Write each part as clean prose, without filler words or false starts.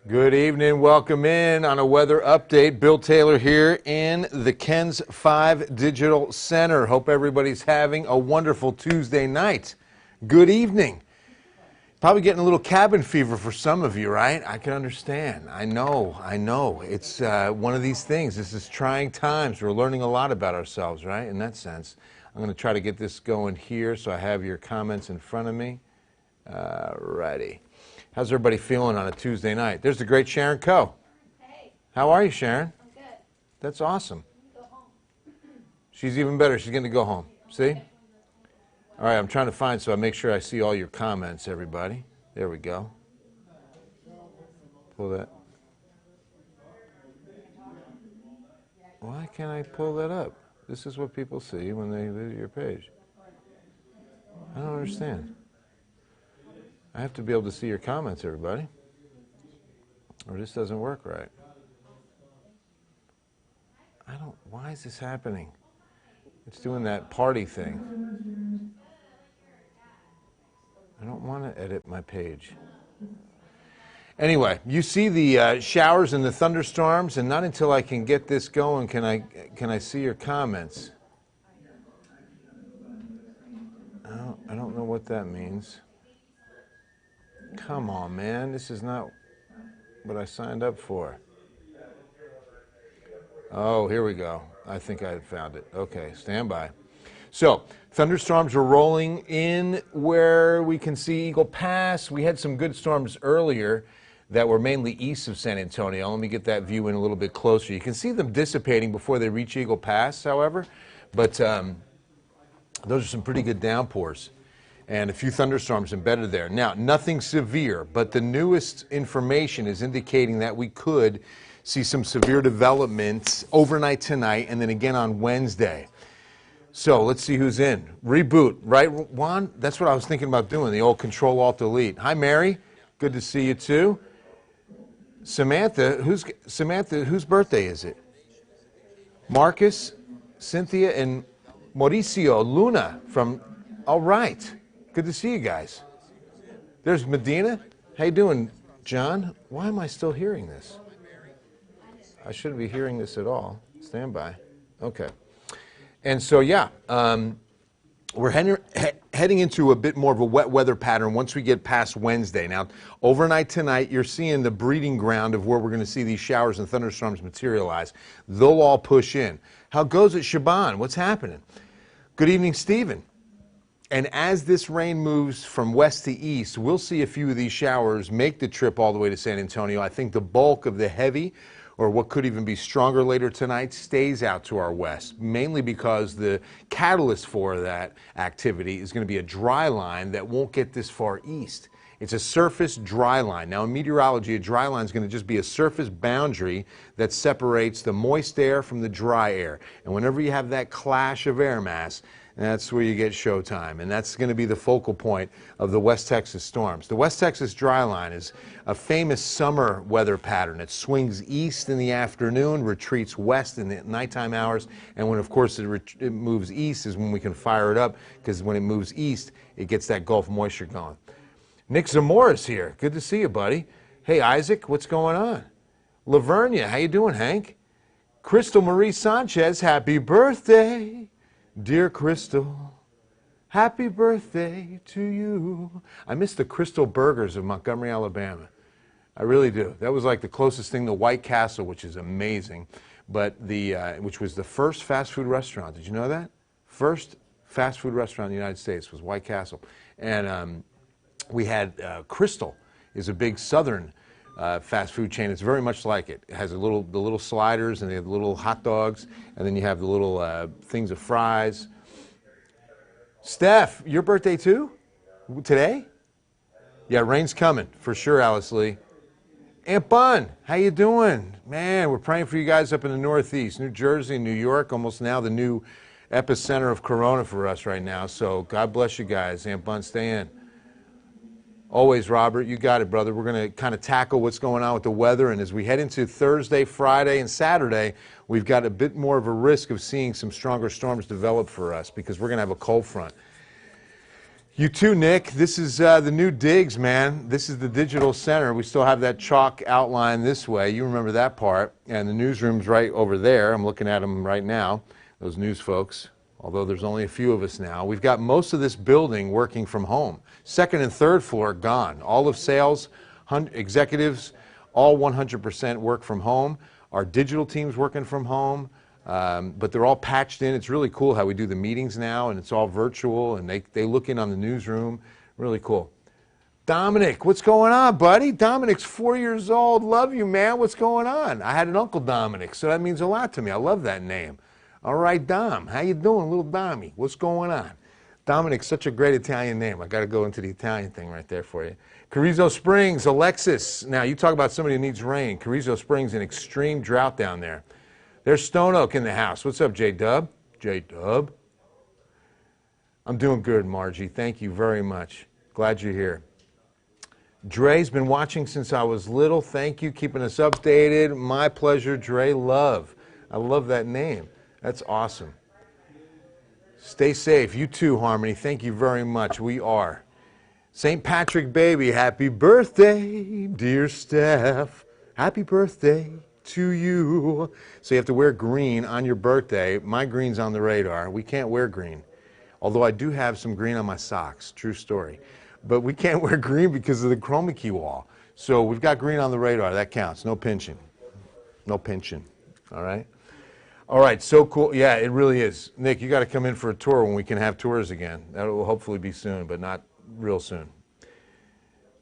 Good evening. Welcome in on a weather update. Bill Taylor here in the KENS 5 Digital Center. Hope everybody's having a wonderful Tuesday night. Good evening. Probably getting a little cabin fever for some of you, right? I can understand. I know. It's one of these things. This is trying times. We're learning a lot about ourselves, right? In that sense. I'm going to try to get this going here so I have your comments in front of me. Righty. How's everybody feeling on a Tuesday night? There's the great Sharon Coe. Hey. How are you, Sharon? I'm good. That's awesome. Go home. She's even better. She's going to go home. See? All right, I'm trying to find so I make sure I see all your comments, everybody. There we go. Pull that. Why can't I pull that up? This is what people see when they visit your page. I don't understand. I have to be able to see your comments, everybody, or this doesn't work right. Why is this happening? It's doing that party thing. I don't want to edit my page. Anyway, you see the showers and the thunderstorms, and not until I can get this going can I see your comments. I don't know what that means. Come on, man. This is not what I signed up for. Oh, here we go. I think I found it. Okay, stand by. So, thunderstorms are rolling in where we can see Eagle Pass. We had some good storms earlier that were mainly east of San Antonio. Let me get that view in a little bit closer. You can see them dissipating before they reach Eagle Pass, however, but those are some pretty good downpours. And a few thunderstorms embedded there. Now, nothing severe, but the newest information is indicating that we could see some severe developments overnight tonight and then again on Wednesday. So let's see who's in. Reboot, right, Juan? That's what I was thinking about doing, the old Control-Alt-Delete. Hi, Mary. Good to see you, too. Samantha, whose birthday is it? Marcus, Cynthia, and Mauricio Luna from, all right. Good to see you guys. There's Medina. How you doing, John? Why am I still hearing this? I shouldn't be hearing this at all. Stand by. Okay. And so, yeah, we're heading into a bit more of a wet weather pattern once we get past Wednesday. Now, overnight tonight, you're seeing the breeding ground of where we're going to see these showers and thunderstorms materialize. They'll all push in. How goes it, Shaban? What's happening? Good evening, Stephen. And as this rain moves from west to east, we'll see a few of these showers make the trip all the way to San Antonio. I think the bulk of the heavy, or what could even be stronger later tonight, stays out to our west, mainly because the catalyst for that activity is going to be a dry line that won't get this far east. It's a surface dry line. Now, in meteorology, a dry line is going to just be a surface boundary that separates the moist air from the dry air. And whenever you have that clash of air mass, that's where you get showtime, and that's going to be the focal point of the West Texas storms. The West Texas dry line is a famous summer weather pattern. It swings east in the afternoon, retreats west in the nighttime hours, and when, of course, it moves east is when we can fire it up, because when it moves east, it gets that Gulf moisture going. Nick Zamora's here. Good to see you, buddy. Hey, Isaac, what's going on? Lavernia, how you doing, Hank? Crystal Marie Sanchez, happy birthday. Dear Crystal, happy birthday to you. I miss the Crystal Burgers of Montgomery, Alabama. I really do. That was like the closest thing to White Castle, which is amazing, but which was the first fast food restaurant. Did you know that? First fast food restaurant in the United States was White Castle. And we had Crystal is a big southern fast food chain. It's very much like it. It has the little sliders, and they have the little hot dogs, and then you have the little things of fries. Steph, your birthday too? Today? Yeah, rain's coming for sure, Alice Lee. Aunt Bun, how you doing? Man, we're praying for you guys up in the Northeast, New Jersey, New York, almost now the new epicenter of Corona for us right now. So God bless you guys. Aunt Bun, stay in. Always, Robert. You got it, brother. We're going to kind of tackle what's going on with the weather. And as we head into Thursday, Friday, and Saturday, we've got a bit more of a risk of seeing some stronger storms develop for us because we're going to have a cold front. You too, Nick. This is the new digs, man. This is the digital center. We still have that chalk outline this way. You remember that part. And the newsroom's right over there. I'm looking at them right now, those news folks, although there's only a few of us now. We've got most of this building working from home. Second and third floor gone. All of sales, executives, all 100% work from home. Our digital team's working from home. But they're all patched in. It's really cool how we do the meetings now, and it's all virtual, and they look in on the newsroom. Really cool. Dominic, what's going on, buddy? Dominic's 4 years old. Love you, man. What's going on? I had an Uncle Dominic, so that means a lot to me. I love that name. All right, Dom. How you doing, little Dommy? What's going on? Dominic's such a great Italian name. I got to go into the Italian thing right there for you. Carrizo Springs, Alexis. Now, you talk about somebody who needs rain. Carrizo Springs, an extreme drought down there. There's Stone Oak in the house. What's up, J-Dub? J-Dub? I'm doing good, Margie. Thank you very much. Glad you're here. Dre's been watching since I was little. Thank you, keeping us updated. My pleasure, Dre Love. I love that name. That's awesome. Stay safe. You too, Harmony. Thank you very much. We are. St. Patrick Baby, happy birthday, dear Steph. Happy birthday to you. So you have to wear green on your birthday. My green's on the radar. We can't wear green. Although I do have some green on my socks. True story. But we can't wear green because of the chroma key wall. So we've got green on the radar. That counts. No pinching. No pinching. All right? All right. So cool. Yeah, it really is. Nick, you got to come in for a tour when we can have tours again. That will hopefully be soon, but not real soon.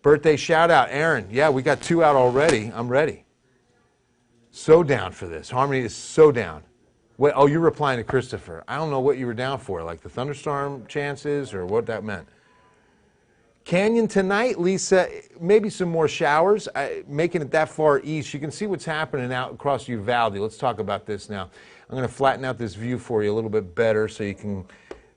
Birthday shout out. Aaron. Yeah, we got 2 out already. I'm ready. So down for this. Harmony is so down. Wait, oh, you're replying to Christopher. I don't know what you were down for, like the thunderstorm chances or what that meant. Canyon tonight, Lisa, maybe some more showers. Making it that far east, you can see what's happening out across Uvalde. Let's talk about this now. I'm going to flatten out this view for you a little bit better so you can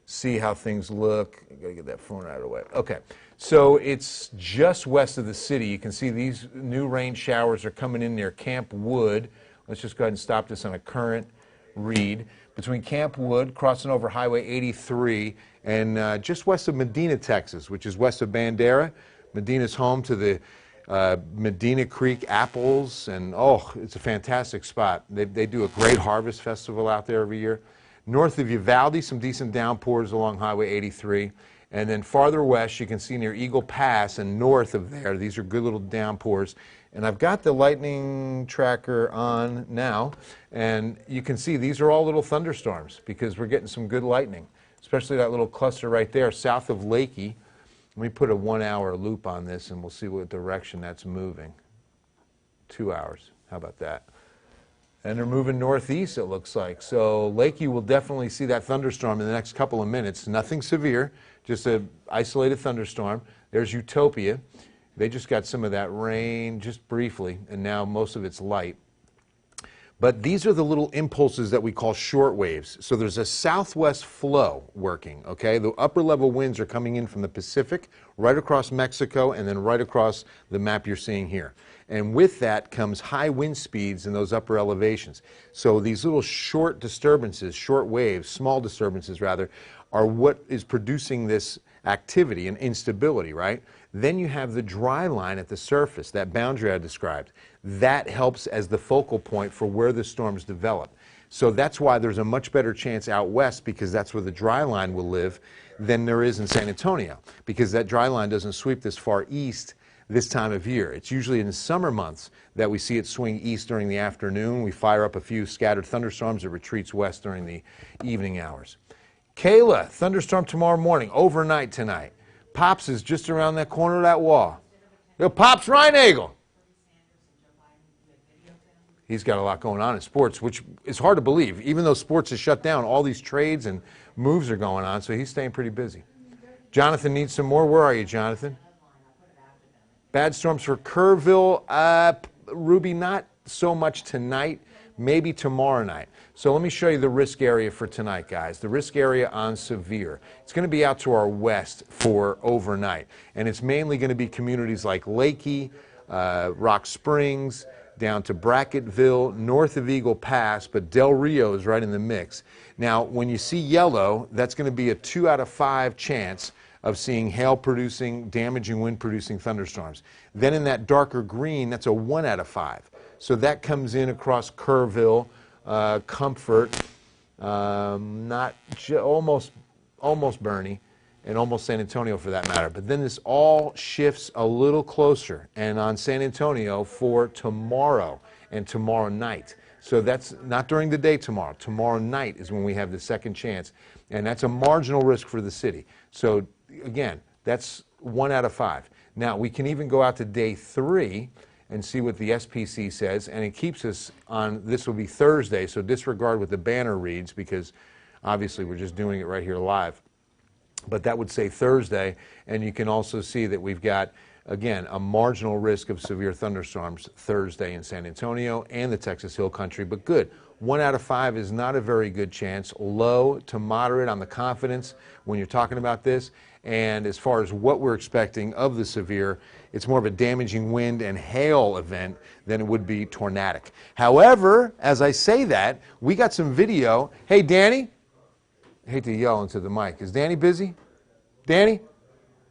see how things look. I got to get that phone out of the way. Okay. So it's just west of the city. You can see these new rain showers are coming in near Camp Wood. Let's just go ahead and stop this on a current read. Between Camp Wood, crossing over Highway 83, and just west of Medina, Texas, which is west of Bandera. Medina's home to the Medina Creek apples, and oh, it's a fantastic spot. They do a great harvest festival out there every year. North of Uvalde, some decent downpours along Highway 83. And then farther west, you can see near Eagle Pass and north of there, these are good little downpours. And I've got the lightning tracker on now, and you can see these are all little thunderstorms because we're getting some good lightning, especially that little cluster right there south of Lakey. Let me put a 1 hour loop on this and we'll see what direction that's moving. 2 hours, how about that? And they're moving northeast, it looks like. So Lakey will definitely see that thunderstorm in the next couple of minutes. Nothing severe, just an isolated thunderstorm. There's Utopia. They just got some of that rain just briefly, and now most of it's light. But these are the little impulses that we call short waves. So there's a southwest flow working, okay? The upper level winds are coming in from the Pacific, right across Mexico, and then right across the map you're seeing here. And with that comes high wind speeds in those upper elevations. So these little short disturbances, short waves, small disturbances rather, are what is producing this activity and instability, right? Then you have the dry line at the surface, that boundary I described. That helps as the focal point for where the storms develop. So that's why there's a much better chance out west, because that's where the dry line will live, than there is in San Antonio, because that dry line doesn't sweep this far east this time of year. It's usually in the summer months that we see it swing east during the afternoon. We fire up a few scattered thunderstorms. It retreats west during the evening hours. Kayla, thunderstorm tomorrow morning, overnight tonight. Pops is just around that corner of that wall. Yo, Pops Reinagel. He's got a lot going on in sports, which is hard to believe. Even though sports is shut down, all these trades and moves are going on, so he's staying pretty busy. Jonathan needs some more. Where are you, Jonathan? Bad storms for Kerrville. Ruby, not so much tonight, maybe tomorrow night. So let me show you the risk area for tonight, guys. The risk area on severe. It's going to be out to our west for overnight. And it's mainly going to be communities like Lakey, Rock Springs, down to Bracketville, north of Eagle Pass, but Del Rio is right in the mix. Now, when you see yellow, that's going to be a 2 out of 5 chance of seeing hail-producing, damaging wind-producing thunderstorms. Then in that darker green, that's a 1 out of 5. So that comes in across Kerrville, Comfort, almost Bernie, and almost San Antonio for that matter. But then this all shifts a little closer, and on San Antonio for tomorrow and tomorrow night. So that's not during the day tomorrow. Tomorrow night is when we have the second chance, and that's a marginal risk for the city. So again, that's 1 out of 5. Now, we can even go out to day 3 and see what the SPC says, and it keeps us on, this will be Thursday, so disregard what the banner reads, because obviously we're just doing it right here live. But that would say Thursday, and you can also see that we've got, again, a marginal risk of severe thunderstorms Thursday in San Antonio and the Texas Hill Country, but good. 1 out of 5 is not a very good chance. Low to moderate on the confidence when you're talking about this. And as far as what we're expecting of the severe, it's more of a damaging wind and hail event than it would be tornadic. However, as I say that, we got some video. Hey, Danny. I hate to yell into the mic. Is Danny busy? Danny?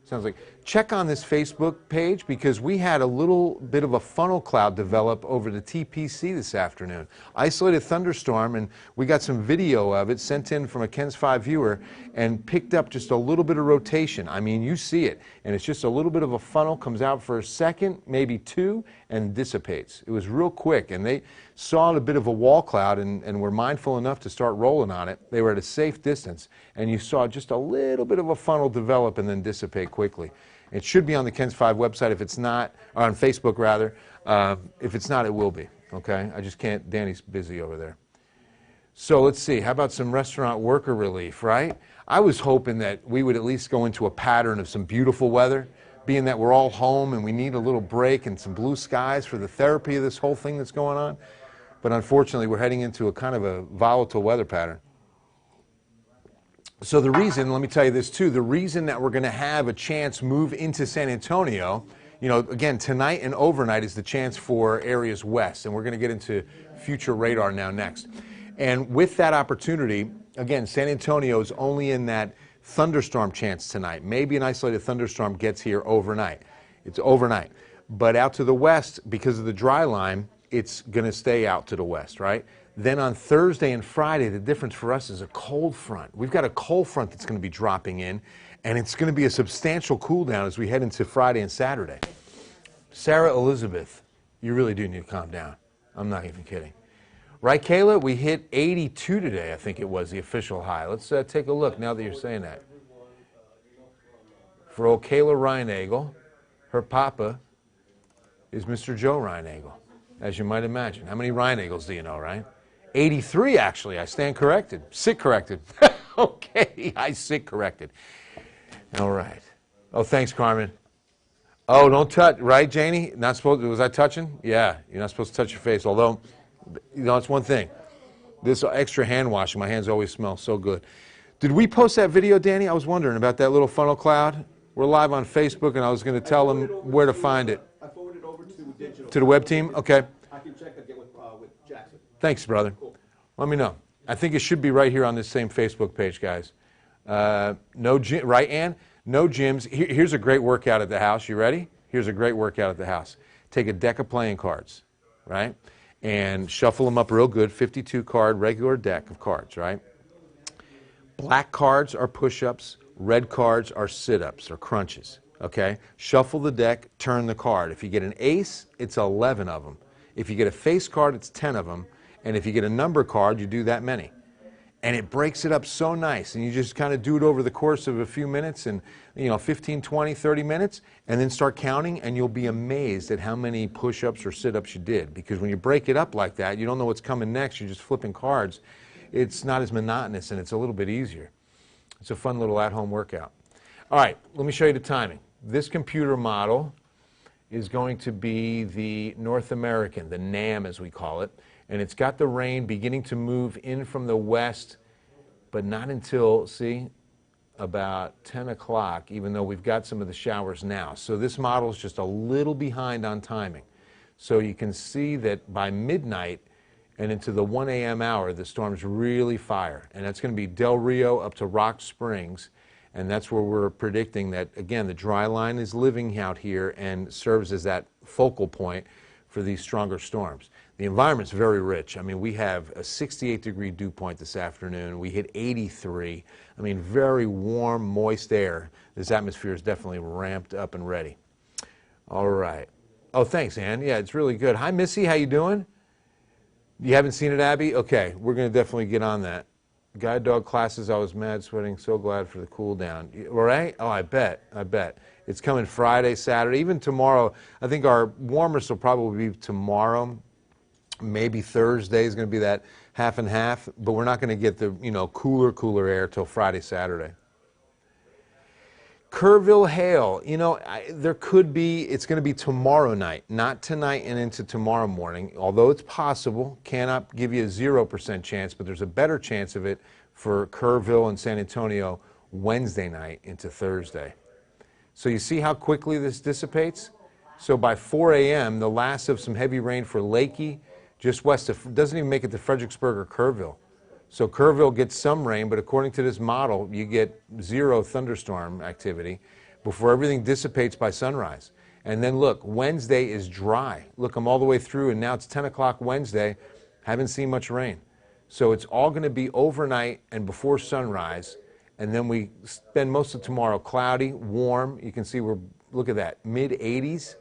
Sounds like. Check on this Facebook page, because we had a little bit of a funnel cloud develop over the TPC this afternoon. Isolated thunderstorm, and we got some video of it sent in from a KENS 5 viewer and picked up just a little bit of rotation. I mean, you see it, and it's just a little bit of a funnel, comes out for a second, maybe 2, and dissipates. It was real quick, and they saw a bit of a wall cloud and were mindful enough to start rolling on it. They were at a safe distance, and you saw just a little bit of a funnel develop and then dissipate quickly. It should be on the KENS 5 website. If it's not, or on Facebook rather, if it's not, it will be, okay? I just can't, Danny's busy over there. So let's see, how about some restaurant worker relief, right? I was hoping that we would at least go into a pattern of some beautiful weather, being that we're all home and we need a little break and some blue skies for the therapy of this whole thing that's going on. But unfortunately, we're heading into a kind of a volatile weather pattern. So the reason, let me tell you this too, the reason that we're going to have a chance move into San Antonio, you know, again, tonight and overnight is the chance for areas west, and we're going to get into future radar now next. And with that opportunity, again, San Antonio is only in that thunderstorm chance tonight. Maybe an isolated thunderstorm gets here overnight. It's overnight. But out to the west, because of the dry line, it's going to stay out to the west, right? Then on Thursday and Friday, the difference for us is a cold front. We've got a cold front that's going to be dropping in, and it's going to be a substantial cool down as we head into Friday and Saturday. Sarah Elizabeth, you really do need to calm down. I'm not even kidding. Right, Kayla? We hit 82 today, I think it was, the official high. Let's take a look now that you're saying that. For old Kayla Reinagel, her papa is Mr. Joe Reinagel, as you might imagine. How many Reinagels do you know, right? 83, actually. I stand corrected. Sit corrected. Okay, I sit corrected. All right. Oh, thanks, Carmen. Oh, don't touch, right, Janie? Not supposed to, was I touching? Yeah, you're not supposed to touch your face, although, you know, it's one thing. This extra hand washing, my hands always smell so good. Did we post that video, Danny? I was wondering about that little funnel cloud. We're live on Facebook, and I was going to tell them where to find it. I forwarded it over to digital. To the web team? Okay. I can check again with Jackson. Thanks, brother. Cool. Let me know. I think it should be right here on this same Facebook page, guys. No gym, right, Ann? No gyms. Here's a great workout at the house. You ready? Here's a great workout at the house. Take a deck of playing cards, right? And shuffle them up real good. 52 card, regular deck of cards, right? Black cards are push-ups. Red cards are sit-ups or crunches, okay? Shuffle the deck, turn the card. If you get an ace, it's 11 of them. If you get a face card, it's 10 of them. And if you get a number card, you do that many. And it breaks it up so nice. And you just kind of do it over the course of a few minutes and, 15, 20, 30 minutes, and then start counting, and you'll be amazed at how many push-ups or sit-ups you did. Because when you break it up like that, you don't know what's coming next. You're just flipping cards. It's not as monotonous, and it's a little bit easier. It's a fun little at-home workout. All right, let me show you the timing. This computer model is going to be the North American, the NAM as we call it. And it's got the rain beginning to move in from the west, but not until, see, about 10 o'clock, even though we've got some of the showers now. So this model is just a little behind on timing. So you can see that by midnight and into the 1 a.m. hour, the storms really fire. And that's going to be Del Rio up to Rock Springs. And that's where we're predicting that, again, the dry line is living out here and serves as that focal point for these stronger storms. The environment's very rich. I mean, we have a 68-degree dew point this afternoon. We hit 83. I mean, very warm, moist air. This atmosphere is definitely ramped up and ready. All right. Oh, thanks, Ann. Yeah, it's really good. Hi, Missy. How you doing? You haven't seen it, Abby? Okay, we're going to definitely get on that. Guide dog classes, I was mad sweating. So glad for the cool down. All right? Oh, I bet. It's coming Friday, Saturday, even tomorrow. I think our warmest will probably be tomorrow. Maybe Thursday is going to be that half and half, but we're not going to get the, cooler air till Friday, Saturday. Kerrville hail, there could be, it's going to be tomorrow night, not tonight and into tomorrow morning, although it's possible. Cannot give you a 0% chance, but there's a better chance of it for Kerrville and San Antonio Wednesday night into Thursday. So you see how quickly this dissipates? So by 4 a.m., the last of some heavy rain for Leakey, just west of, doesn't even make it to Fredericksburg or Kerrville. So Kerrville gets some rain, but according to this model, you get 0 thunderstorm activity before everything dissipates by sunrise. And then look, Wednesday is dry. Look, I'm all the way through, and now it's 10 o'clock Wednesday. Haven't seen much rain. So it's all going to be overnight and before sunrise, and then we spend most of tomorrow cloudy, warm. You can see look at that, mid-80s.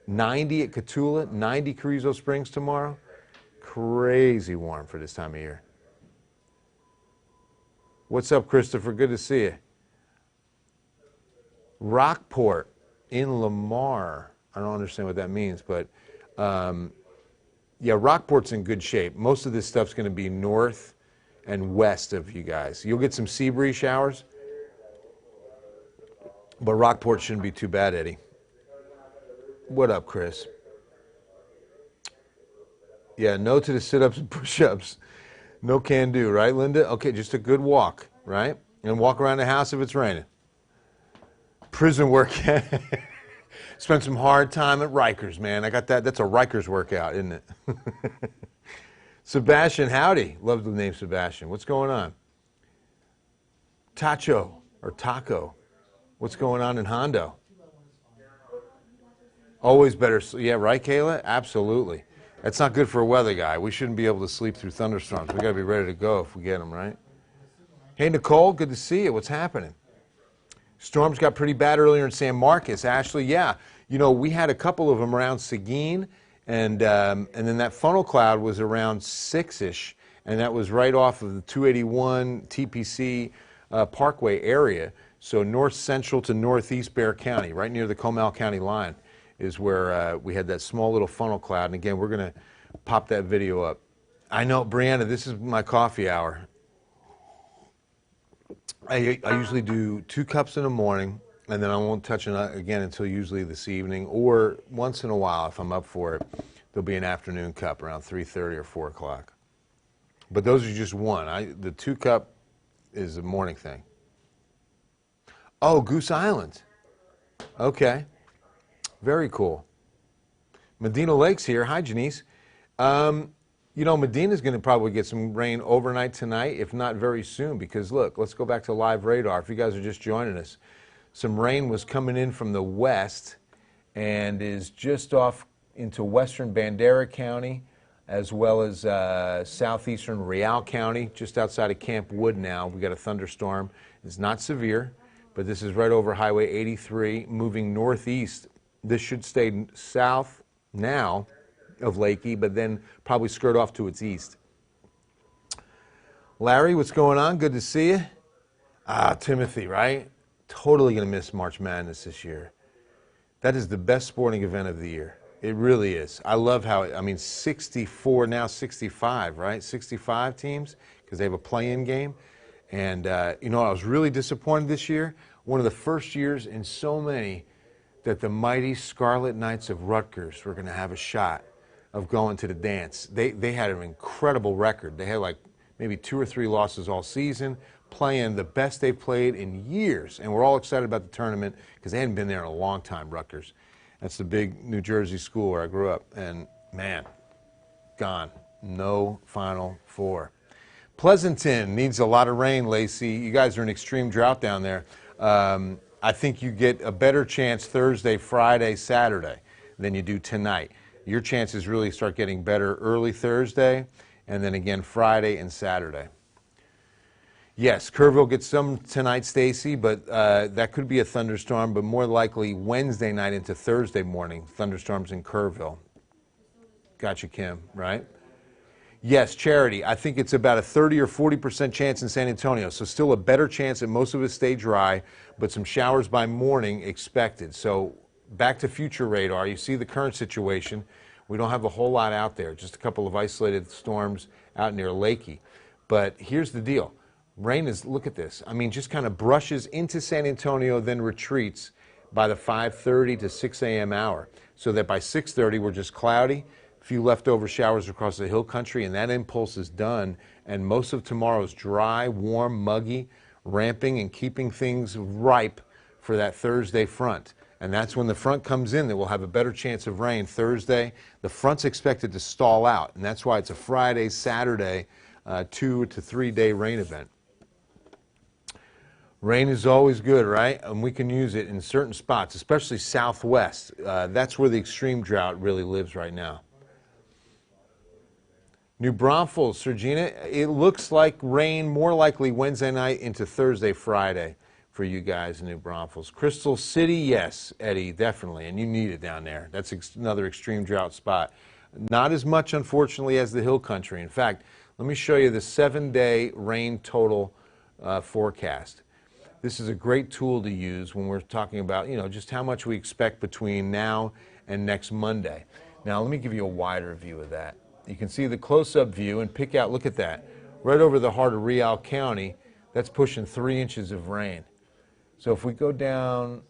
90 at Cotulla, 90 Carrizo Springs tomorrow. Crazy warm for this time of year. What's up, Christopher? Good to see you. Rockport in Lamar. I don't understand what that means, but yeah, Rockport's in good shape. Most of this stuff's going to be north and west of you guys. You'll get some sea breeze showers, but Rockport shouldn't be too bad, Eddie. What up, Chris? Yeah, no to the sit-ups and push-ups. No can do, right, Linda? Okay, just a good walk, right? And walk around the house if it's raining. Prison work. Spent some hard time at Rikers, man. I got that. That's a Rikers workout, isn't it? Sebastian, howdy. Love the name Sebastian. What's going on? Tacho, or Taco. What's going on in Hondo? Always better. Yeah, right, Kayla? Absolutely. That's not good for a weather guy. We shouldn't be able to sleep through thunderstorms. We got to be ready to go if we get them, right? Hey, Nicole, good to see you. What's happening? Storms got pretty bad earlier in San Marcos. Ashley, yeah. We had a couple of them around Seguin, and then that funnel cloud was around 6-ish, and that was right off of the 281 TPC Parkway area. So north central to northeast Bexar County, right near the Comal County line, is where we had that small little funnel cloud. And again, we're going to pop that video up. I know, Brianna, this is my coffee hour. I usually do 2 cups in the morning, and then I won't touch it again until usually this evening, or once in a while, if I'm up for it, there'll be an afternoon cup around 3:30 or 4 o'clock. But those are just one. The 2 cup is a morning thing. Oh, Goose Island. Okay. Very cool. Medina Lake's here. Hi, Janice. Medina's going to probably get some rain overnight tonight, if not very soon, because look, let's go back to live radar. If you guys are just joining us, some rain was coming in from the west and is just off into western Bandera County, as well as southeastern Real County, just outside of Camp Wood now. We got a thunderstorm. It's not severe, but this is right over Highway 83, moving northeast. This should stay south now of Leakey, but then probably skirt off to its east. Larry, what's going on? Good to see you. Timothy, right? Totally going to miss March Madness this year. That is the best sporting event of the year. It really is. I love how, 64, now 65, right? 65 teams, because they have a play-in game. And, I was really disappointed this year. One of the first years in so many that the mighty Scarlet Knights of Rutgers were going to have a shot of going to the dance. They had an incredible record. They had maybe 2 or 3 losses all season, playing the best they've played in years. And we're all excited about the tournament because they hadn't been there in a long time, Rutgers. That's the big New Jersey school where I grew up. And, man, gone. No Final Four. Pleasanton needs a lot of rain, Lacey. You guys are in extreme drought down there. I think you get a better chance Thursday, Friday, Saturday than you do tonight. Your chances really start getting better early Thursday, and then again Friday and Saturday. Yes, Kerrville gets some tonight, Stacy, but that could be a thunderstorm, but more likely Wednesday night into Thursday morning, thunderstorms in Kerrville. Gotcha, Kim, right? Yes, Charity. I think it's about a 30 or 40% chance in San Antonio, so still a better chance that most of it stay dry, but some showers by morning expected. So back to future radar. You see the current situation. We don't have a whole lot out there, just a couple of isolated storms out near Lakey. But here's the deal. Rain is, look at this. I mean, just kind of brushes into San Antonio, then retreats by the 5:30 to 6 a.m. hour, so that by 6:30 we're just cloudy. A few leftover showers across the hill country, and that impulse is done. And most of tomorrow's dry, warm, muggy, ramping and keeping things ripe for that Thursday front. And that's when the front comes in that we'll have a better chance of rain Thursday. The front's expected to stall out, and that's why it's a Friday, Saturday, 2 to 3 day rain event. Rain is always good, right? And we can use it in certain spots, especially southwest. That's where the extreme drought really lives right now. New Braunfels, Sergina, it looks like rain more likely Wednesday night into Thursday, Friday for you guys in New Braunfels. Crystal City, yes, Eddie, definitely, and you need it down there. That's another extreme drought spot. Not as much, unfortunately, as the hill country. In fact, let me show you the 7-day rain total forecast. This is a great tool to use when we're talking about, just how much we expect between now and next Monday. Now, let me give you a wider view of that. You can see the close-up view and pick out, look at that, right over the heart of Real County, that's pushing 3 inches of rain. So if we go down,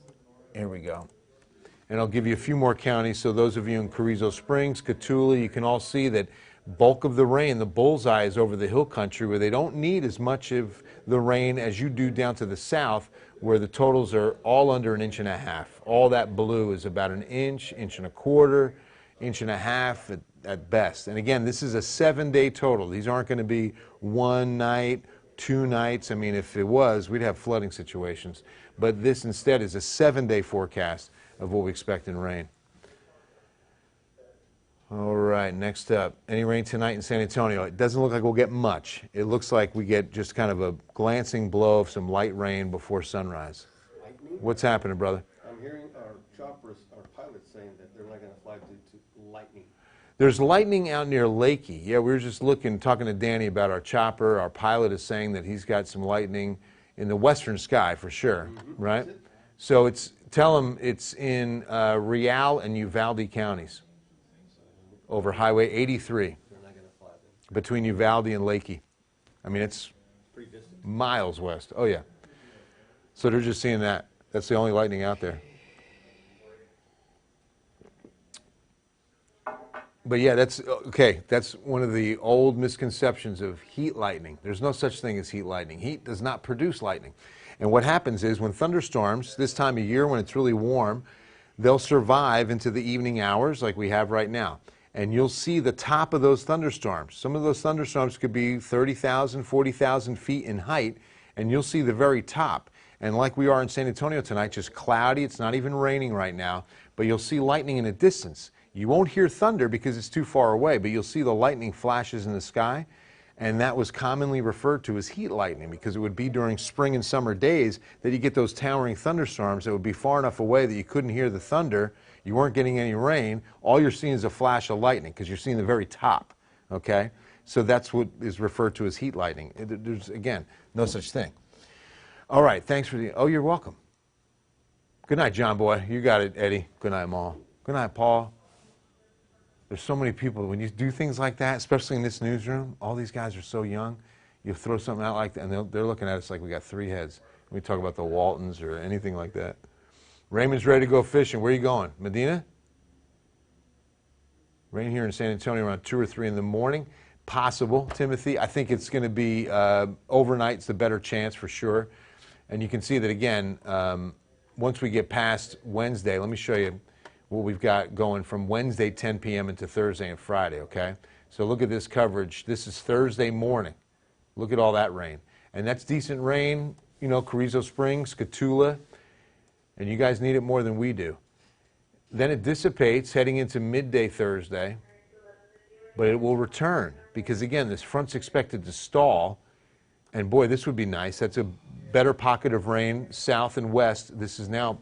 here we go. And I'll give you a few more counties, so those of you in Carrizo Springs, Cotulla, you can all see that bulk of the rain, the bullseye is over the hill country where they don't need as much of the rain as you do down to the south where the totals are all under 1.5 inches. All that blue is about 1 inch, 1.25 inches, 1.5 inches at best. And again, this is a 7-day total. These aren't going to be one night, 2 nights. I mean, if it was, we'd have flooding situations. But this instead is a 7-day forecast of what we expect in rain. All right, next up, any rain tonight in San Antonio? It doesn't look like we'll get much. It looks like we get just kind of a glancing blow of some light rain before sunrise. Lightning? What's happening, brother? I'm hearing our choppers, our pilots saying that they're not going to fly due to lightning. There's lightning out near Lakey. Yeah, we were just talking to Danny about our chopper. Our pilot is saying that he's got some lightning in the western sky for sure, right? So tell him it's in Real and Uvalde counties over Highway 83 They're not going to fly them. between Uvalde and Lakey. I mean, it's Pretty distant. miles west. Oh, yeah. So they're just seeing that. That's the only lightning out there. But yeah, that's okay. That's one of the old misconceptions of heat lightning. There's no such thing as heat lightning. Heat does not produce lightning. And what happens is when thunderstorms, this time of year when it's really warm, they'll survive into the evening hours like we have right now. And you'll see the top of those thunderstorms. Some of those thunderstorms could be 30,000, 40,000 feet in height, and you'll see the very top. And like we are in San Antonio tonight, just cloudy. It's not even raining right now, but you'll see lightning in a distance. You won't hear thunder because it's too far away, but you'll see the lightning flashes in the sky, and that was commonly referred to as heat lightning because it would be during spring and summer days that you get those towering thunderstorms that would be far enough away that you couldn't hear the thunder, you weren't getting any rain, all you're seeing is a flash of lightning because you're seeing the very top, okay? So that's what is referred to as heat lightning. There's, again, no such thing. All right, thanks for the, oh, you're welcome. Good night, John Boy. You got it, Eddie. Good night, Maul. Good night, Paul. There's so many people, when you do things like that, especially in this newsroom, all these guys are so young, you throw something out like that, and they're looking at us like we got 3 heads. We talk about the Waltons or anything like that. Raymond's ready to go fishing. Where are you going? Medina? Rain here in San Antonio around 2 or 3 in the morning. Possible, Timothy. I think it's going to be overnight's the better chance for sure. And you can see that again, once we get past Wednesday, let me show you what we've got going from Wednesday 10 p.m. into Thursday and Friday, okay? So look at this coverage. This is Thursday morning, Look at all that rain. And that's decent rain, you know, Carrizo Springs, Cotulla, and you guys need it more than we do. Then it dissipates heading into midday Thursday, but it will return because, again, this front's expected to stall. And boy, this would be nice. That's a better pocket of rain south and west. This is now,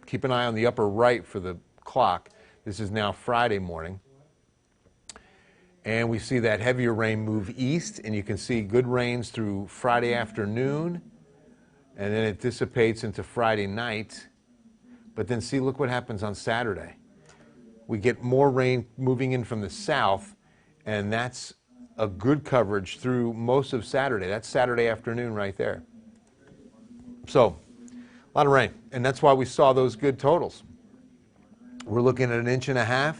keep an eye on the upper right for the clock. This is now Friday morning. And we see that heavier rain move east, and you can see good rains through Friday afternoon, and then it dissipates into Friday night. But then see, look what happens on Saturday. We get more rain moving in from the south, and that's a good coverage through most of Saturday. That's Saturday afternoon right there. So, a lot of rain, and that's why we saw those good totals. We're looking at 1.5 inches.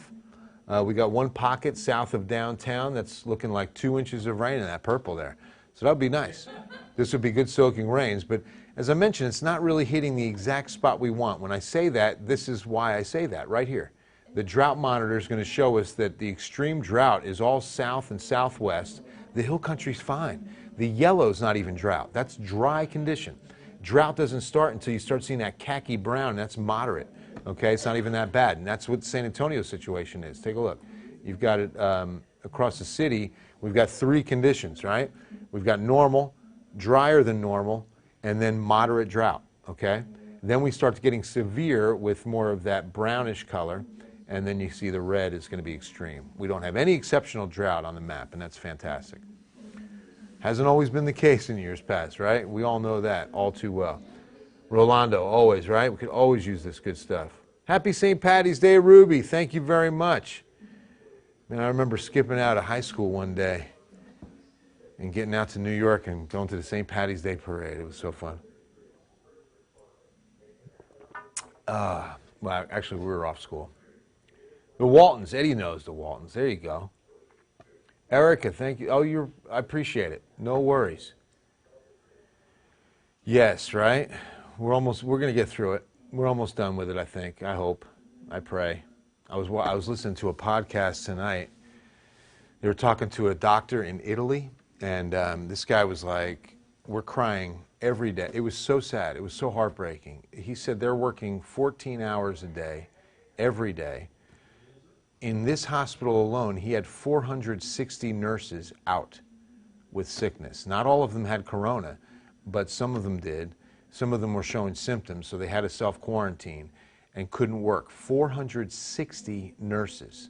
We got one pocket south of downtown that's looking like 2 inches of rain in that purple there. So that would be nice. This would be good soaking rains, but as I mentioned, it's not really hitting the exact spot we want. When I say that, this is why I say that right here. The drought monitor is going to show us that the extreme drought is all south and southwest. The hill country's fine. The yellow's not even drought. That's dry condition. Drought doesn't start until you start seeing that khaki brown, and that's moderate. Okay, it's not even that bad, and that's what the San Antonio situation is. Take a look. You've got it across the city. We've got 3 conditions, right? We've got normal, drier than normal, and then moderate drought, okay? Then we start getting severe with more of that brownish color, and then you see the red is going to be extreme. We don't have any exceptional drought on the map, and that's fantastic. Hasn't always been the case in years past, right? We all know that all too well. Rolando, always, right? We could always use this good stuff. Happy St. Patty's Day, Ruby. Thank you very much. Man, I remember skipping out of high school one day and getting out to New York and going to the St. Patty's Day parade. It was so fun. Well, actually, we were off school. The Waltons. Eddie knows the Waltons. There you go. Erica, thank you. Oh, I appreciate it. No worries. Yes, right? We're going to get through it. We're almost done with it, I think. I hope. I pray. I was listening to a podcast tonight. They were talking to a doctor in Italy, and this guy was like, we're crying every day. It was so sad. It was so heartbreaking. He said they're working 14 hours a day, every day. In this hospital alone, he had 460 nurses out with sickness. Not all of them had corona, but some of them did. Some of them were showing symptoms, so they had to self-quarantine and couldn't work. 460 nurses.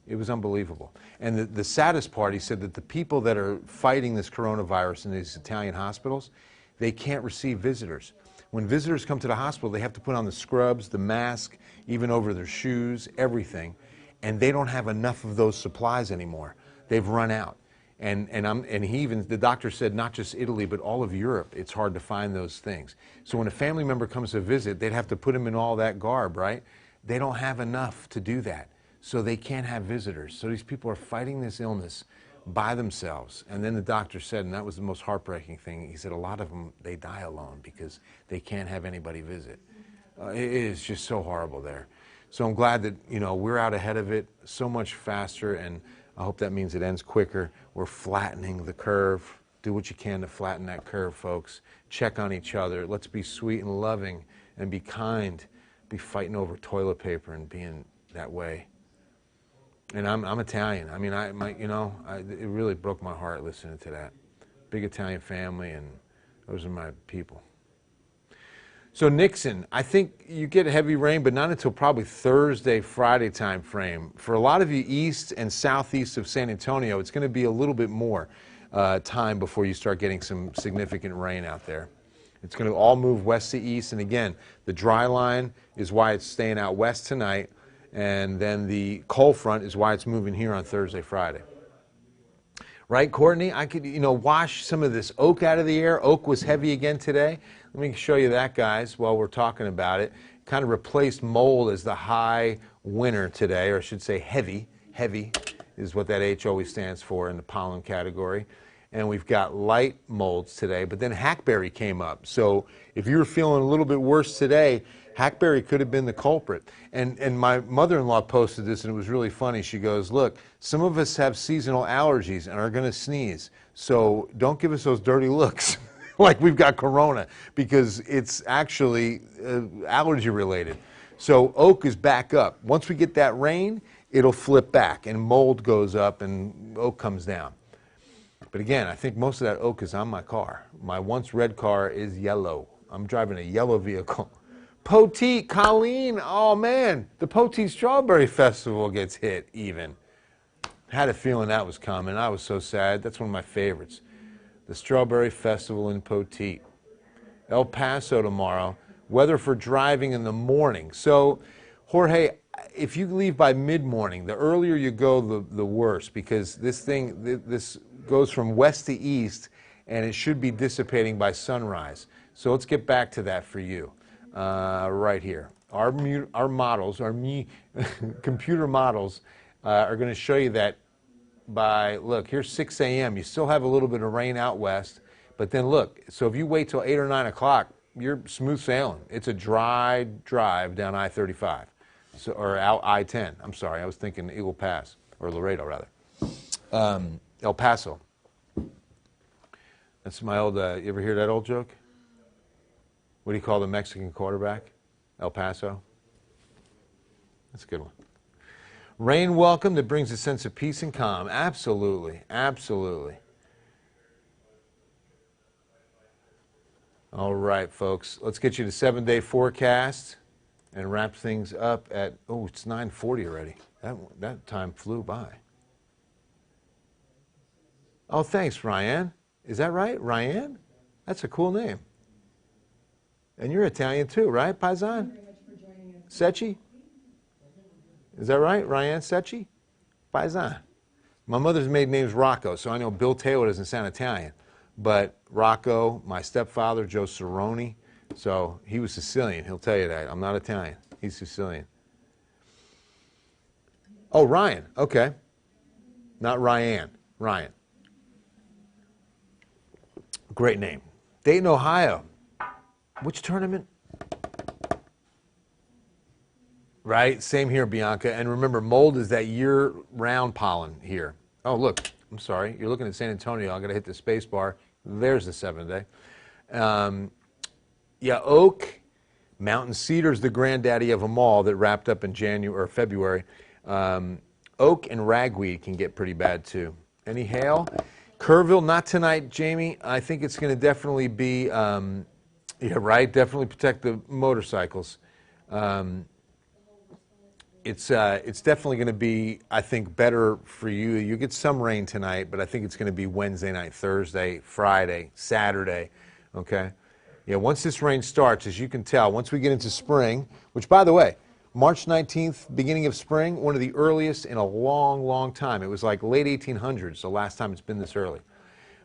It was unbelievable. And the saddest part, he said that the people that are fighting this coronavirus in these Italian hospitals, they can't receive visitors. When visitors come to the hospital, they have to put on the scrubs, the mask, even over their shoes, everything. And they don't have enough of those supplies anymore. They've run out. And the doctor said not just Italy, but all of Europe, it's hard to find those things. So when a family member comes to visit, they'd have to put them in all that garb, right? They don't have enough to do that. So they can't have visitors. So these people are fighting this illness by themselves. And then the doctor said, and that was the most heartbreaking thing, he said a lot of them, they die alone because they can't have anybody visit. It is just so horrible there. So I'm glad that, we're out ahead of it so much faster, and I hope that means it ends quicker. We're flattening the curve. Do what you can to flatten that curve, folks. Check on each other. Let's be sweet and loving and be kind. Be fighting over toilet paper and being that way. And I'm Italian. I mean, it really broke my heart listening to that. Big Italian family, and those are my people. So Nixon, I think you get heavy rain, but not until probably Thursday, Friday time frame. For a lot of you east and southeast of San Antonio, it's going to be a little bit more time before you start getting some significant rain out there. It's going to all move west to east, and again, the dry line is why it's staying out west tonight, and then the cold front is why it's moving here on Thursday, Friday. Right, Courtney? I could, wash some of this oak out of the air. Oak was heavy again today. Let me show you that, guys, while we're talking about it. Kind of replaced mold as the high winner today, or I should say heavy. Heavy is what that H always stands for in the pollen category. and we've got light molds today, but then hackberry came up. So if you were feeling a little bit worse today, hackberry could have been the culprit. And my mother-in-law posted this, and it was really funny. She goes, look, some of us have seasonal allergies and are going to sneeze, so don't give us those dirty looks like we've got corona, because it's actually allergy related. So oak is back up. Once we get that rain, it'll flip back, and mold goes up and oak comes down. But again, I think most of that oak is on my car. My once red car is yellow. I'm driving a yellow vehicle. Poteet, Colleen, oh man, the Poteet Strawberry Festival gets hit even. Had a feeling that was coming. I was so sad. That's one of my favorites. The Strawberry Festival in Poteet. El Paso tomorrow. Weather for driving in the morning. So, Jorge, if you leave by mid-morning, the earlier you go, the worse, because this goes from west to east, and it should be dissipating by sunrise. So let's get back to that for you, right here. Our models, computer models, are going to show you that by, look, here's 6 a.m. You still have a little bit of rain out west, but then look, so if you wait till 8 or 9 o'clock, you're smooth sailing. It's a dry drive down I-35, so, or out I-10. I'm sorry, I was thinking Eagle Pass, or Laredo rather. El Paso. That's my old, you ever hear that old joke? What do you call the Mexican quarterback? El Paso? That's a good one. Rain welcome that brings a sense of peace and calm. Absolutely, absolutely. All right, folks, let's get you the 7-day forecast and wrap things up at, oh, it's 9:40 already. That time flew by. Oh, thanks, Ryan. Is that right, Ryan? That's a cool name. And you're Italian too, right, Paisan? Secchi? Is that right, Ryan Secchi? Paisan. My mother's maiden name's Rocco, so I know Bill Taylor doesn't sound Italian. But Rocco, my stepfather, Joe Cerrone, so he was Sicilian. He'll tell you that. I'm not Italian. He's Sicilian. Oh, Ryan. Okay. Not Ryan. Ryan. Great name. Dayton, Ohio. Which tournament? Right? Same here, Bianca. And remember, mold is that year-round pollen here. Oh, look. I'm sorry. You're looking at San Antonio. I'm going to hit the space bar. There's the 7-day. Yeah, oak, mountain cedar's the granddaddy of them all that wrapped up in January or February. Oak and ragweed can get pretty bad too. Any hail? Kerrville, not tonight, Jamie. I think it's going to definitely be, yeah, right, definitely protect the motorcycles. It's definitely going to be, I think, better for you. You get some rain tonight, but I think it's going to be Wednesday night, Thursday, Friday, Saturday, okay? Yeah, once this rain starts, as you can tell, once we get into spring, which, by the way, March 19th, beginning of spring, one of the earliest in a long, long time. It was like late 1800s, the last time it's been this early.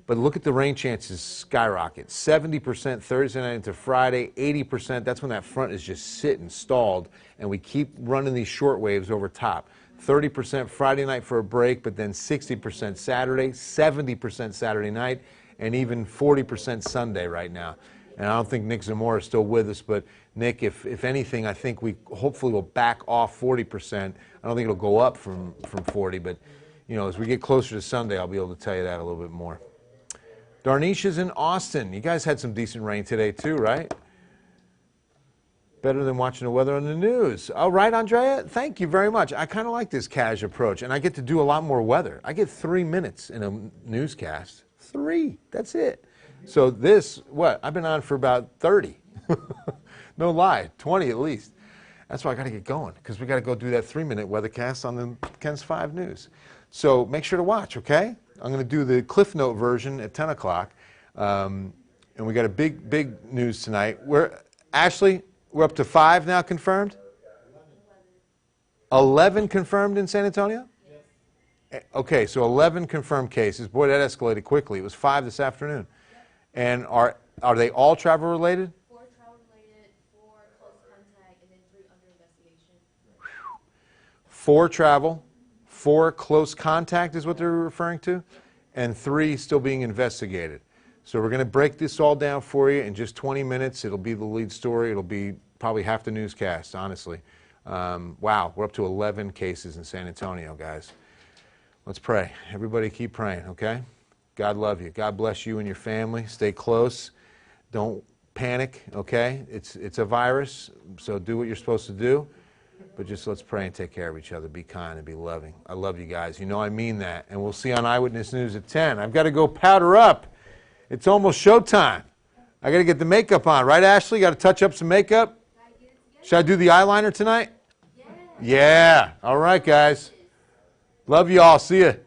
But look at the rain chances skyrocket. 70% Thursday night into Friday, 80%. That's when that front is just sitting stalled, and we keep running these short waves over top. 30% Friday night for a break, but then 60% Saturday, 70% Saturday night, and even 40% Sunday right now. And I don't think Nick Zamora is still with us, but Nick, if anything, I think we hopefully will back off 40%. I don't think it'll go up from 40, but you know, as we get closer to Sunday, I'll be able to tell you that a little bit more. Darnisha's in Austin. You guys had some decent rain today too, right? Better than watching the weather on the news. All right, Andrea, thank you very much. I kind of like this cash approach, and I get to do a lot more weather. I get 3 minutes in a newscast. 3, that's it. So this, what, I've been on for about 30. No lie, 20 at least. That's why I got to get going, because we got to go do that 3-minute weathercast on the Ken's 5 News. So make sure to watch, okay? I'm going to do the Cliff Note version at 10 o'clock. And we got a big news tonight. Ashley, we're up to 5 now confirmed? 11 confirmed in San Antonio? Yes. Okay, so 11 confirmed cases. Boy, that escalated quickly. It was 5 this afternoon. And are they all travel related? 4 travel related, 4 close contact, and then 3 under investigation. 4 travel, 4 close contact is what they're referring to. and 3 still being investigated. So we're going to break this all down for you in just 20 minutes. It'll be the lead story. It'll be probably half the newscast, honestly. Wow, we're up to 11 cases in San Antonio, guys. Let's pray. Everybody keep praying, okay? God love you. God bless you and your family. Stay close. Don't panic, okay? It's a virus, so do what you're supposed to do. But just let's pray and take care of each other. Be kind and be loving. I love you guys. You know I mean that. And we'll see you on Eyewitness News at 10. I've got to go powder up. It's almost showtime. I got to get the makeup on. Right, Ashley? Got to touch up some makeup? Should I do the eyeliner tonight? Yeah. All right, guys. Love you all. See you.